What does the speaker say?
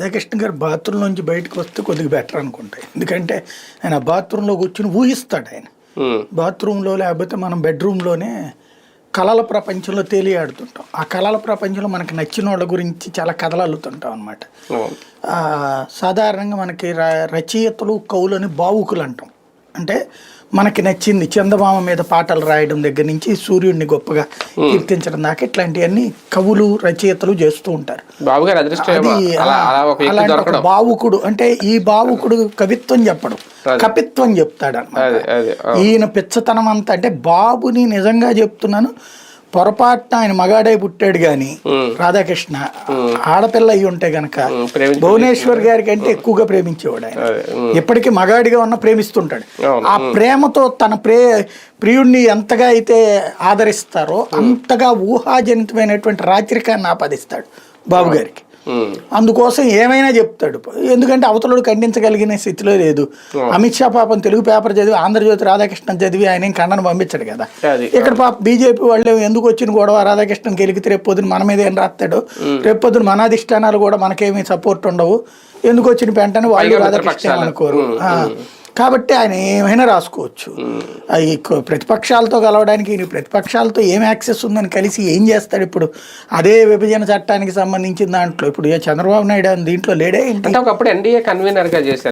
రాధాకృష్ణ గారు బాత్రూమ్ నుంచి బయటకు వస్తే కొద్దిగా బెటర్ అనుకుంటాయి. ఎందుకంటే ఆయన బాత్రూంలో కూర్చుని ఊహిస్తాడు. ఆయన బాత్రూంలో లేకపోతే మనం బెడ్రూమ్లోనే కళల ప్రపంచంలో తేలియాడుతుంటాం. ఆ కళల ప్రపంచంలో మనకి నచ్చిన వాళ్ళ గురించి చాలా కథలు అల్లుతుంటాం అనమాట. సాధారణంగా మనకి రచయితలు కవులని భావుకులు అంటాం. అంటే మనకి నచ్చింది చందమామ మీద పాటలు రాయడం దగ్గర నుంచి సూర్యుడిని గొప్పగా కీర్తించడం దాకా ఇట్లాంటివన్నీ కవులు రచయితలు చేస్తూ ఉంటారు. అలాంటి ఒక భావుకుడు అంటే ఈ భావుకుడు కవిత్వం చెప్పడు, కపిత్వం చెప్తాడు అన్నమాట. ఈయన పిచ్చతనం అంతా అంటే బాబుని నిజంగా చెప్తున్నాను, పొరపాటున ఆయన మగాడై పుట్టాడు గాని రాధాకృష్ణ ఆడపిల్ల అయ్యి ఉంటే గనక భువనేశ్వర్ గారి కంటే ఎక్కువగా ప్రేమించేవాడు. ఆయన ఎప్పటికీ మగాడిగా ఉన్న ప్రేమిస్తుంటాడు. ఆ ప్రేమతో తన ప్రియుడిని ఎంతగా అయితే ఆదరిస్తారో అంతగా ఊహాజనితమైనటువంటి రాత్రికాన్ని ఆపాదిస్తాడు బాబు గారికి. అందుకోసం ఏమైనా చెప్తాడు. ఎందుకంటే అవతలుడు ఖండించగలిగిన స్థితిలో లేదు. అమిత్ షా పాపం తెలుగు పేపర్ చదివి ఆంధ్రజ్యోతి రాధాకృష్ణ చదివి ఆయన ఏం ఖండన పంపించాడు కదా. ఇక్కడ పాప బీజేపీ వాళ్ళు ఎందుకు వచ్చిన గొడవ రాధాకృష్ణకి గెలిగితే రేపు పొద్దున మన మీద ఏం రాస్తాడు, రేపు పొద్దున మన అధిష్టానాలు కూడా మనకేమీ సపోర్ట్ ఉండవు, ఎందుకు వచ్చిన వెంటనే వాళ్ళు రాధాకృష్ణ అనుకోరు. కాబట్టి ఆయన ఏమైనా రాసుకోవచ్చు. ఈ ప్రతిపక్షాలతో కలవడానికి ప్రతిపక్షాలతో ఏం యాక్సెస్ ఉందని కలిసి ఏం చేస్తాడు. ఇప్పుడు అదే విభజన చట్టానికి సంబంధించిన దాంట్లో ఇప్పుడు చంద్రబాబు నాయుడు దీంట్లో లేడే. ఒకప్పుడు ఎన్డీఏ కన్వీనర్ గా చేశారు.